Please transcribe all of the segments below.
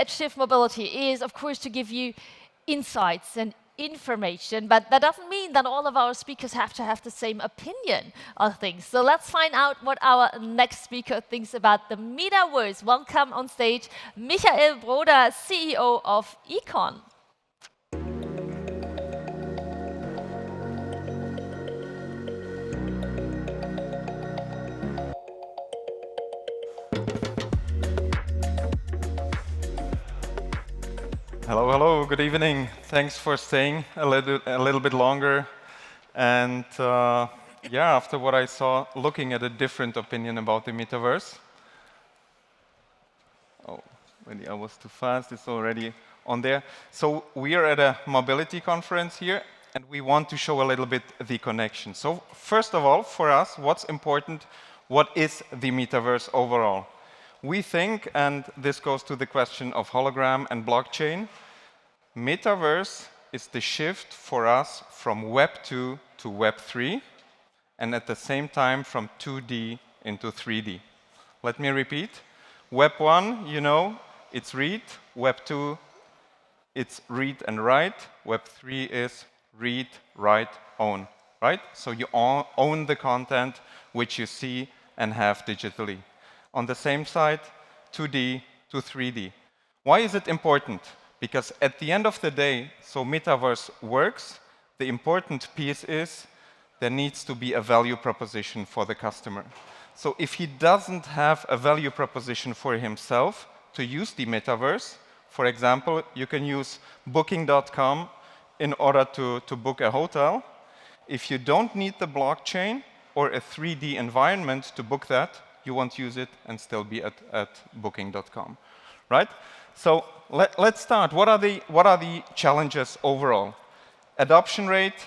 at Shift Mobility is, of course, to give you insights and information, but that doesn't mean that all of our speakers have to have the same opinion on things. So let's find out what our next speaker thinks about the Metaverse. Welcome on stage, Broda, CEO of ECON. Hello, hello, good evening. Thanks for staying a little bit longer. And yeah, after what I saw, looking at a different opinion about the Metaverse. Oh, maybe I was too fast, it's already on there. So we are at a mobility conference here, and we want to show a little bit the connection. So first of all, for us, what's important, what is the Metaverse overall? We think, and this goes to the question of hologram and blockchain, Metaverse is the shift for us from Web 2 to Web 3, and at the same time from 2D into 3D. Let me repeat. Web 1, you know, it's read. Web 2, it's read and write. Web 3 is read, write, own, right? So you own the content which you see and have digitally. On the same side, 2D to 3D. Why is it important? Because at the end of the day, so Metaverse works, the important piece is there needs to be a value proposition for the customer. So if he doesn't have a value proposition for himself to use the Metaverse, for example, you can use Booking.com in order to book a hotel. If you don't need the blockchain or a 3D environment to book that, you won't use it and still be at Booking.com, right? So let's start. What are the challenges overall? Adoption rate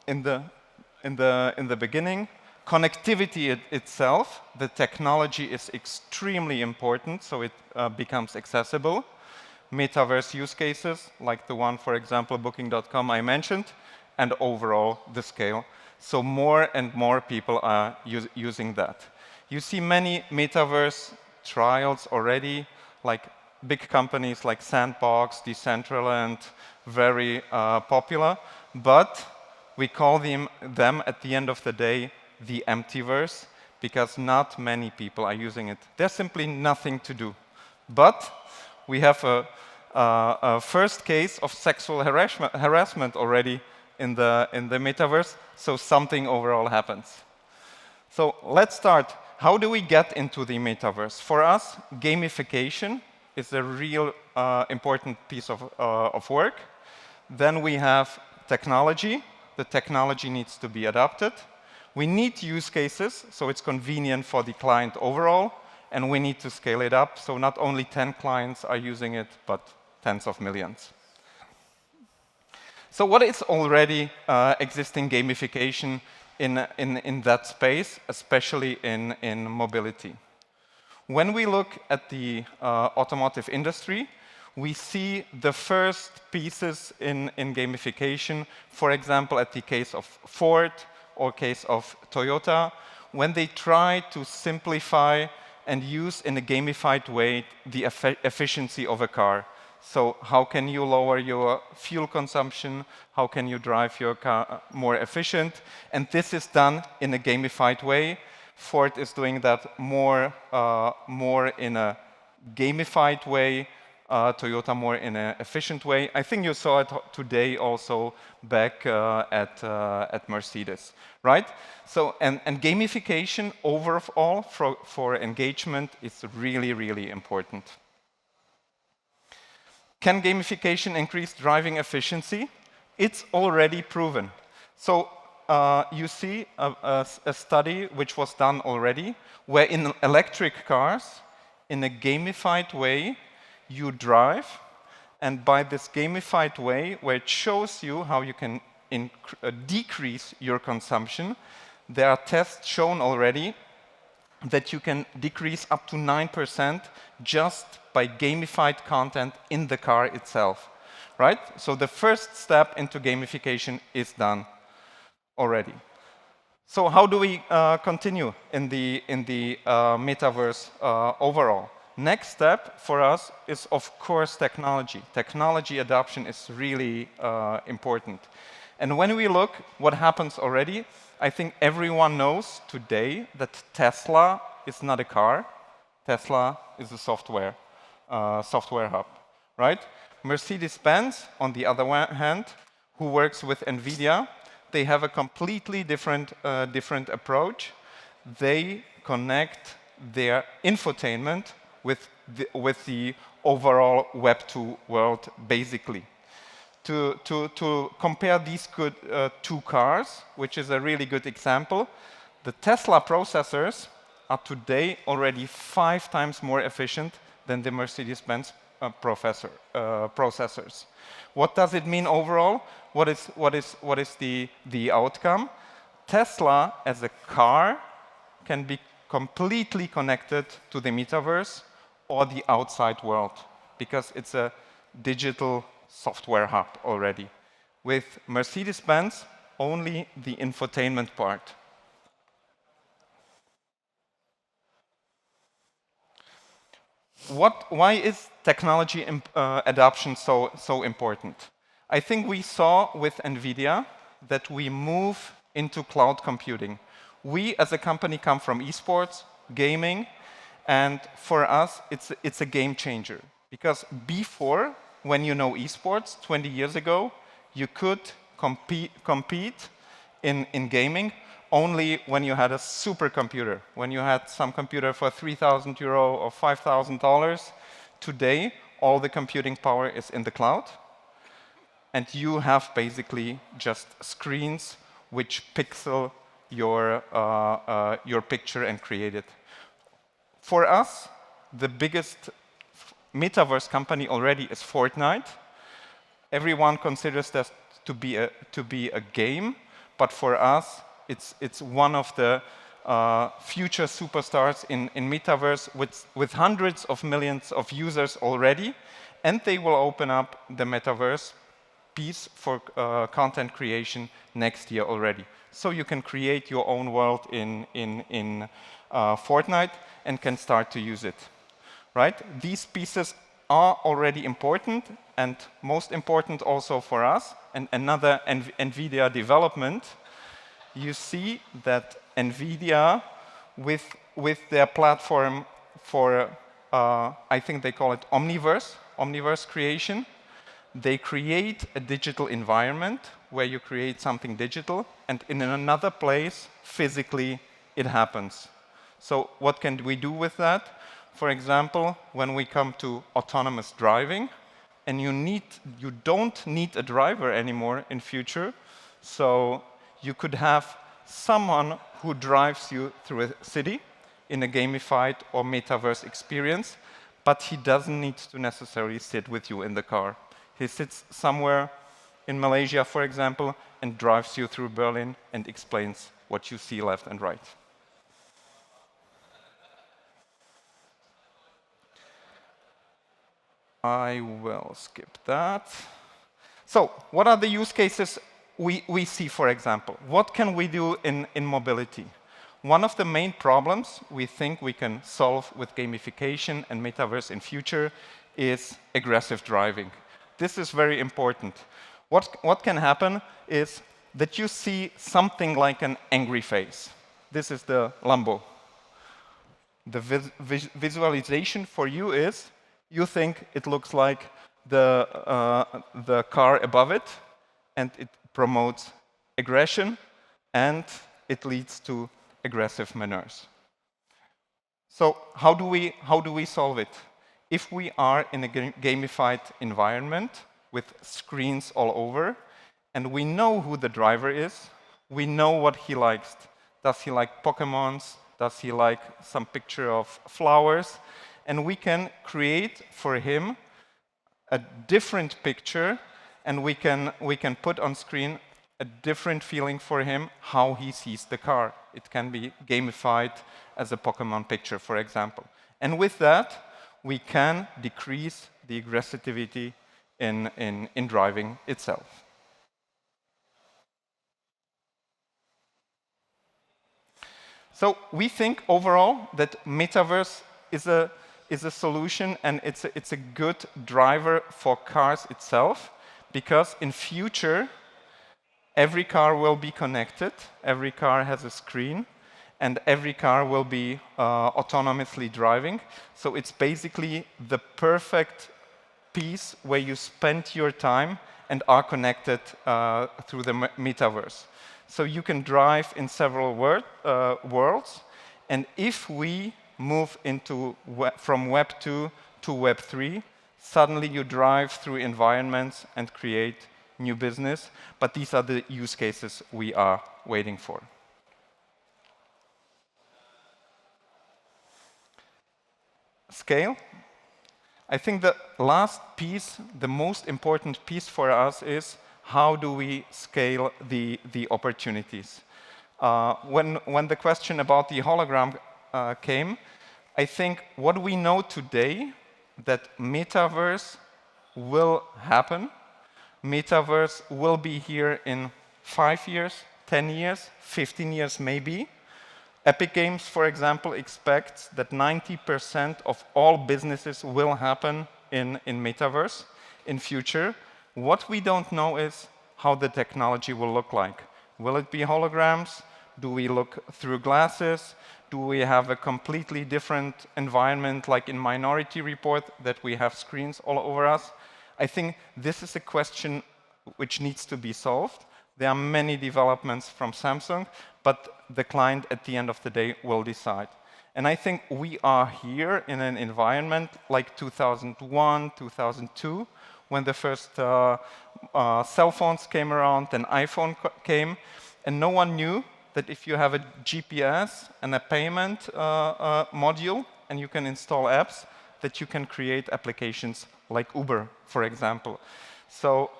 in the beginning, connectivity itself. The technology is extremely important, so it becomes accessible. Metaverse use cases, like the one, for example, Booking.com I mentioned, and overall the scale. So more and more people are using that. You see many Metaverse trials already, like big companies like Sandbox, Decentraland, very popular, but we call them at the end of the day the emptyverse, because not many people are using it. There's simply nothing to do. But we have a first case of sexual harassment already in the Metaverse, so something overall happens. So let's start. How do we get into the Metaverse? For us, gamification is a real important piece of work. Then we have technology. The technology needs to be adapted. We need use cases, so it's convenient for the client overall, and we need to scale it up, so not only 10 clients are using it, but tens of millions. So what is already existing gamification in that space, especially in mobility? When we look at the automotive industry, we see the first pieces in gamification, for example, at the case of Ford or case of Toyota, when they try to simplify and use in a gamified way the efficiency of a car. So how can you lower your fuel consumption? How can you drive your car more efficient? And this is done in a gamified way. Ford is doing that more in a gamified way, Toyota more in an efficient way. I think you saw it today also back at Mercedes, right? So, and gamification overall for engagement is really, really important. Can gamification increase driving efficiency? It's already proven. So you see a study which was done already, where in electric cars, in a gamified way, you drive, and by this gamified way, where it shows you how you can decrease your consumption, there are tests shown already that you can decrease up to 9% just by gamified content in the car itself, right? So the first step into gamification is done already. So how do we continue in the metaverse overall? Next step for us is, of course, technology. Technology adoption is really important. And when we look what happens already, I think everyone knows today that Tesla is not a car. Tesla is a software hub, right? Mercedes-Benz, on the other hand, who works with NVIDIA, they have a completely different approach. They connect their infotainment with the overall Web 2 world, basically. To compare these two cars, which is a really good example, the Tesla processors are today already 5 times more efficient than the Mercedes-Benz processors. What does it mean overall? What is the outcome? Tesla as a car can be completely connected to the metaverse or the outside world because it's a digital software hub already. With Mercedes-Benz, only the infotainment part. Why is technology adoption so important? I think we saw with NVIDIA that we move into cloud computing. We as a company come from esports, gaming, and for us it's a game changer. Because before, when you know esports, 20 years ago, you could compete in gaming only when you had a supercomputer, when you had some computer for €3,000 or $5,000. Today, all the computing power is in the cloud, and you have basically just screens which pixel your picture and create it. For us, the biggest metaverse company already is Fortnite. Everyone considers that to be a game, but for us, it's one of the future superstars in metaverse with hundreds of millions of users already, and they will open up the metaverse piece for content creation next year already. So you can create your own world in Fortnite and can start to use it, right? These pieces are already important, and most important also for us, and another NVIDIA development. You see that NVIDIA, with their platform for, I think they call it Omniverse creation, they create a digital environment where you create something digital, and in another place, physically, it happens. So what can we do with that? For example, when we come to autonomous driving, and you don't need a driver anymore in future, so you could have someone who drives you through a city in a gamified or metaverse experience, but he doesn't need to necessarily sit with you in the car. He sits somewhere in Malaysia, for example, and drives you through Berlin and explains what you see left and right. I will skip that. So, what are the use cases we see, for example? What can we do in mobility? One of the main problems we think we can solve with gamification and metaverse in future is aggressive driving. This is very important. What can happen is that you see something like an angry face. This is the Lambo. The visualization for you is, you think it looks like the car above it, and it promotes aggression, and it leads to aggressive manners. So how do we solve it? If we are in a gamified environment with screens all over, and we know who the driver is, we know what he likes. Does he like Pokemons? Does he like some picture of flowers? And we can create for him a different picture, and we can put on screen a different feeling for him how he sees the car. It can be gamified as a Pokemon picture, for example. And with that, we can decrease the aggressivity in driving itself. So we think overall that metaverse is is a solution, and it's a good driver for cars itself, because in future, every car will be connected, every car has a screen, and every car will be autonomously driving. So it's basically the perfect piece where you spend your time and are connected through the metaverse. So you can drive in several worlds, and if we move into from Web 2 to Web 3, suddenly you drive through environments and create new business, but these are the use cases we are waiting for. Scale. I think the last piece, the most important piece for us is how do we scale the opportunities. When the question about the hologram came, I think what we know today, that Metaverse will happen. Metaverse will be here in 5 years, 10 years, 15 years maybe. Epic Games, for example, expects that 90% of all businesses will happen in Metaverse in future. What we don't know is how the technology will look like. Will it be holograms? Do we look through glasses? Do we have a completely different environment, like in Minority Report, that we have screens all over us? I think this is a question which needs to be solved. There are many developments from Samsung, but the client at the end of the day will decide. And I think we are here in an environment like 2001, 2002, when the first cell phones came around, then iPhone came, and no one knew that if you have a GPS and a payment module, and you can install apps, that you can create applications like Uber, for example. So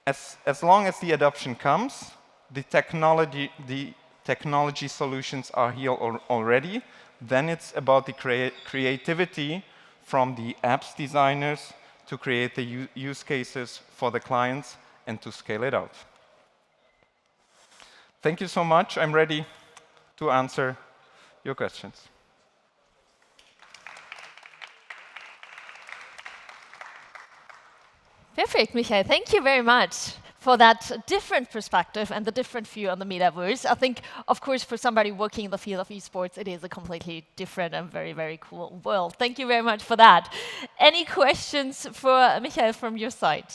as long as the adoption comes, the technology solutions are here already, then it's about the creativity from the apps designers to create the use cases for the clients and to scale it out. Thank you so much. I'm ready to answer your questions. Perfect, Michael. Thank you very much for that different perspective and the different view on the metaverse. I think, of course, for somebody working in the field of esports, it is a completely different and very, very cool world. Thank you very much for that. Any questions for Michael from your side?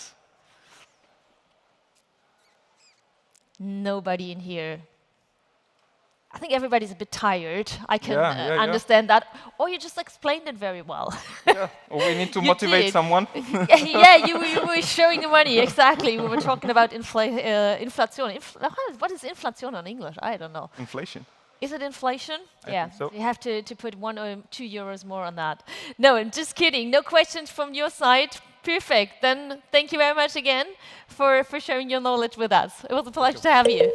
Nobody in here. I think everybody's a bit tired. I can understand that. Or you just explained it very well. Yeah. Or we need to motivate someone. Yeah, you were showing the money, exactly. We were talking about inflation. What is inflation in English? I don't know. Inflation. Is it inflation? I think so. You have to put 1 or 2 euros more on that. No, I'm just kidding. No questions from your side. Perfect. Then thank you very much again for sharing your knowledge with us. It was a pleasure to have you.